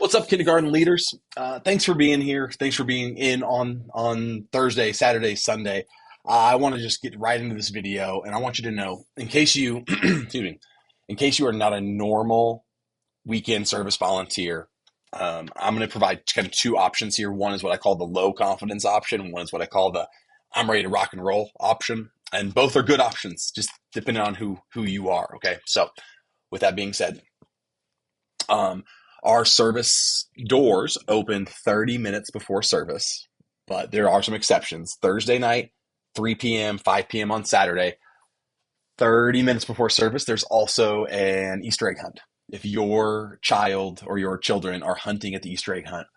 What's up, kindergarten leaders? Thanks for being here. Thanks for being in on Thursday, Saturday, Sunday. I want to just get right into this video, and I want you to know, in case you, excuse me, in case you are not a normal weekend service volunteer, I'm going to provide kind of two options here. One is what I call the low confidence option, and one is what I call the I'm ready to rock and roll option. And both are good options, just depending on who you are. Okay, so with that being said, um, our service doors open 30 minutes before service, but there are some exceptions. Thursday night, 3 p.m., 5 p.m. on Saturday, 30 minutes before service, there's also an Easter egg hunt. If your child or your children are hunting at the Easter egg hunt,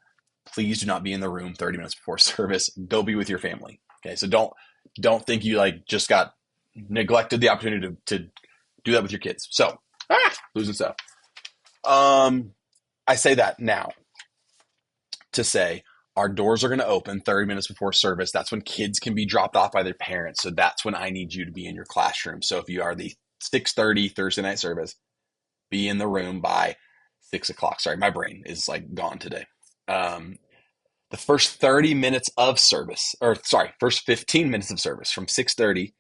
please do not be in the room 30 minutes before service. Go be with your family. Okay, so don't think you like just got neglected the opportunity to do that with your kids. So losing stuff. I say that now to say our doors are going to open 30 minutes before service. That's when kids can be dropped off by their parents. So that's when I need you to be in your classroom. So if you are the 6:30 Thursday night service, be in the room by 6 o'clock. Sorry, my brain is like gone today. Um, the first 30 minutes of service, or sorry, first 15 minutes of service from 6:30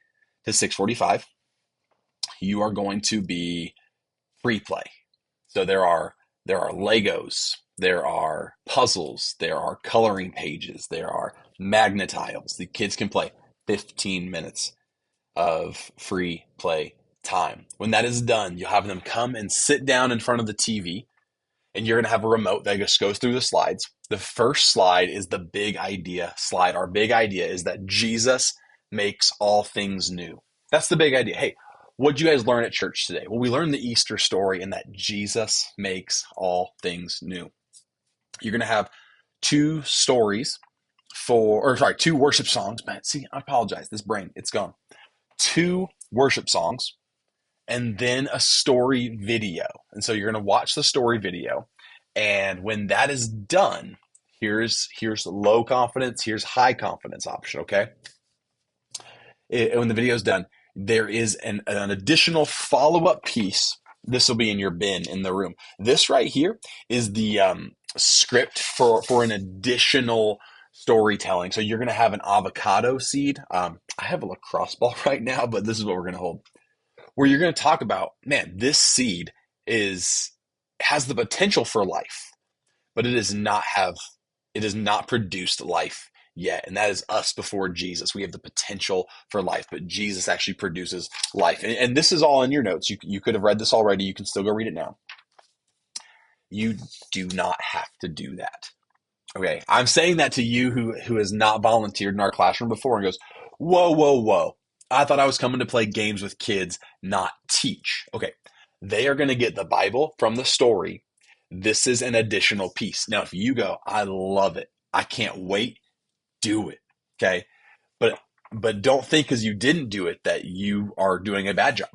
to 6:45, you are going to be free play. So there are Legos, there are puzzles, there are coloring pages, there are magnetiles. The kids can play 15 minutes of free play time. When that is done, you'll have them come and sit down in front of the TV, and you're going to have a remote that just goes through the slides. The first slide is the big idea slide. Our big idea is that Jesus makes all things new. That's the big idea. Hey, what'd you guys learn at church today? Well, we learned the Easter story and that Jesus makes all things new. You're going to have two stories two worship songs. Man, see, I apologize. This brain, it's gone. Two worship songs and then a story video. And so you're going to watch the story video. And when that is done, here's low confidence, here's high confidence option, okay? When the video is done, there is an additional follow-up piece. This will be in your bin in the room. This right here is the script for an additional storytelling. So you're going to have an avocado seed. I have a lacrosse ball right now, but this is what we're going to hold. Where you're going to talk about, man, this seed has the potential for life, but it has not produced life yet. And that is us before Jesus. We have the potential for life, but Jesus actually produces life. And this is all in your notes. You could have read this already. You can still go read it now. You do not have to do that. Okay. I'm saying that to you who has not volunteered in our classroom before and goes, whoa, whoa, whoa. I thought I was coming to play games with kids, not teach. Okay. They are going to get the Bible from the story. This is an additional piece. Now, if you go, I love it, I can't wait, do it. Okay. But don't think because you didn't do it that you are doing a bad job.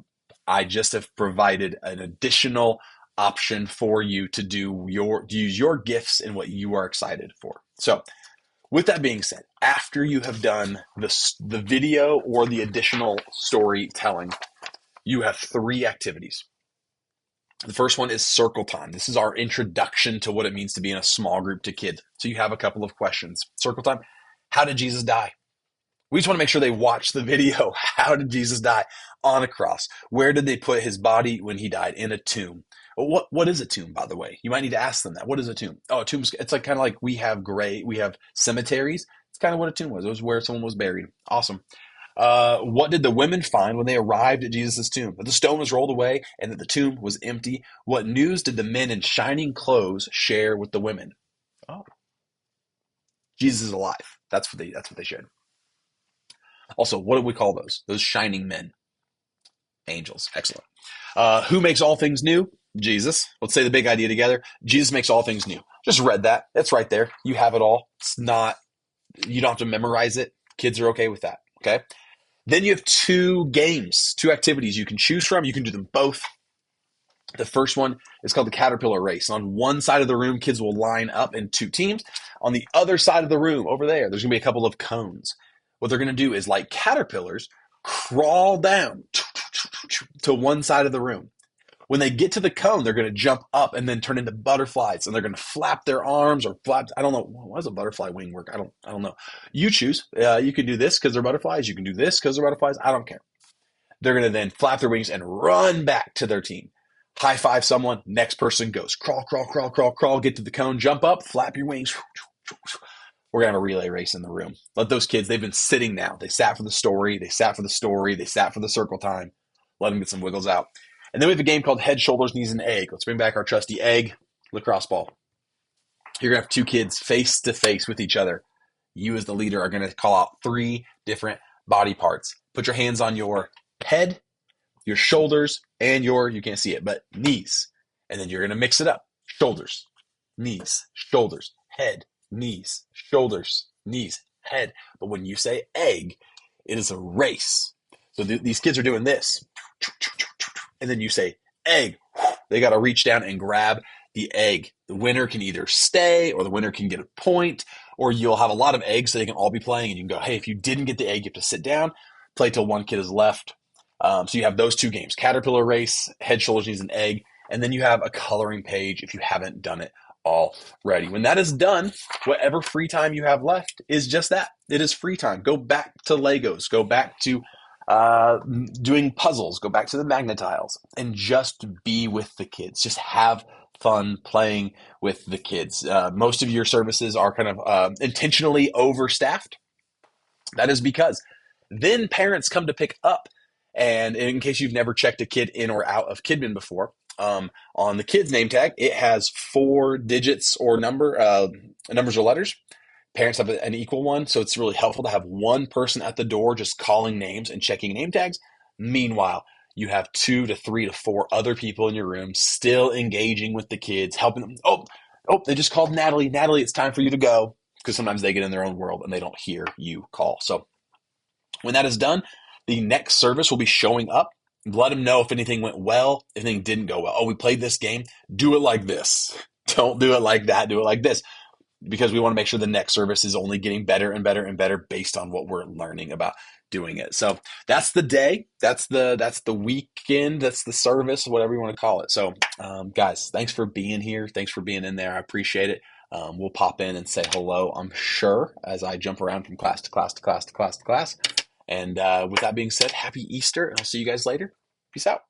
I just have provided an additional option for you to use your gifts and what you are excited for. So with that being said, after you have done the video or the additional storytelling, you have three activities. The first one is circle time. This is our introduction to what it means to be in a small group to kids. So you have a couple of questions. Circle time. How did Jesus die? We just want to make sure they watch the video. How did Jesus die? On a cross. Where did they put his body when he died? In a tomb. What is a tomb, by the way? You might need to ask them that. What is a tomb? Oh, a tomb. It's like kind of like we have cemeteries. It's kind of what a tomb was. It was where someone was buried. Awesome. What did the women find when they arrived at Jesus' tomb? That the stone was rolled away and that the tomb was empty. What news did the men in shining clothes share with the women? Oh, Jesus is alive. That's what they shared. Also, what do we call those? Those shining men. Angels. Excellent. Who makes all things new? Jesus. Let's say the big idea together. Jesus makes all things new. Just read that. That's right there. You have it all. You don't have to memorize it. Kids are okay with that. Okay. Then you have two games, two activities you can choose from. You can do them both. The first one is called the caterpillar race. On one side of the room, kids will line up in two teams. On the other side of the room, over there's going to be a couple of cones. What they're going to do is, like caterpillars, crawl down to one side of the room. When they get to the cone, they're going to jump up and then turn into butterflies, and they're going to flap their arms or flap. I don't know. Why does a butterfly wing work? I don't know. You choose. You can do this because they're butterflies. You can do this because they're butterflies. I don't care. They're going to then flap their wings and run back to their team. High five someone. Next person goes crawl, crawl, crawl, crawl, crawl. Get to the cone. Jump up. Flap your wings. We're going to have a relay race in the room. Let those kids, they've been sitting now. They sat for the story. They sat for the story. They sat for the circle time. Let them get some wiggles out. And then we have a game called head, shoulders, knees, and egg. Let's bring back our trusty egg lacrosse ball. You're going to have two kids face to face with each other. You as the leader are going to call out 3 different body parts. Put your hands on your head, your shoulders, and your, you can't see it, but knees. And then you're going to mix it up. Shoulders, knees, shoulders, head, knees, shoulders, knees, head. But when you say egg, it is a race. So these kids are doing this. And then you say egg. They got to reach down and grab the egg. The winner can either stay, or the winner can get a point, or you'll have a lot of eggs so they can all be playing, and you can go, hey, if you didn't get the egg, you have to sit down, play till one kid is left. So you have those 2 games, caterpillar race, head, shoulders, knees, and egg. And then you have a coloring page if you haven't done it already. When that is done, whatever free time you have left is just that. It is free time. Go back to Legos. Go back to doing puzzles. Go back to the Magnetiles and just be with the kids. Just have fun playing with the kids. Most of your services are kind of intentionally overstaffed. That is because then parents come to pick up. And in case you've never checked a kid in or out of Kidmin before, on the kid's name tag, it has 4 digits or numbers or letters. Parents have an equal one, so it's really helpful to have one person at the door just calling names and checking name tags. Meanwhile, you have 2 to 3 to 4 other people in your room still engaging with the kids, helping them. Oh, they just called Natalie. Natalie, it's time for you to go. Because sometimes they get in their own world and they don't hear you call. So when that is done, the next service will be showing up. Let them know if anything went well, if anything didn't go well. Oh, we played this game. Do it like this. Don't do it like that. Do it like this. Because we want to make sure the next service is only getting better and better and better based on what we're learning about doing it. So that's the day. That's the weekend. That's the service, whatever you want to call it. So guys, thanks for being here. Thanks for being in there. I appreciate it. We'll pop in and say hello, I'm sure, as I jump around from class to class to class to class to class. And with that being said, happy Easter, and I'll see you guys later. Peace out.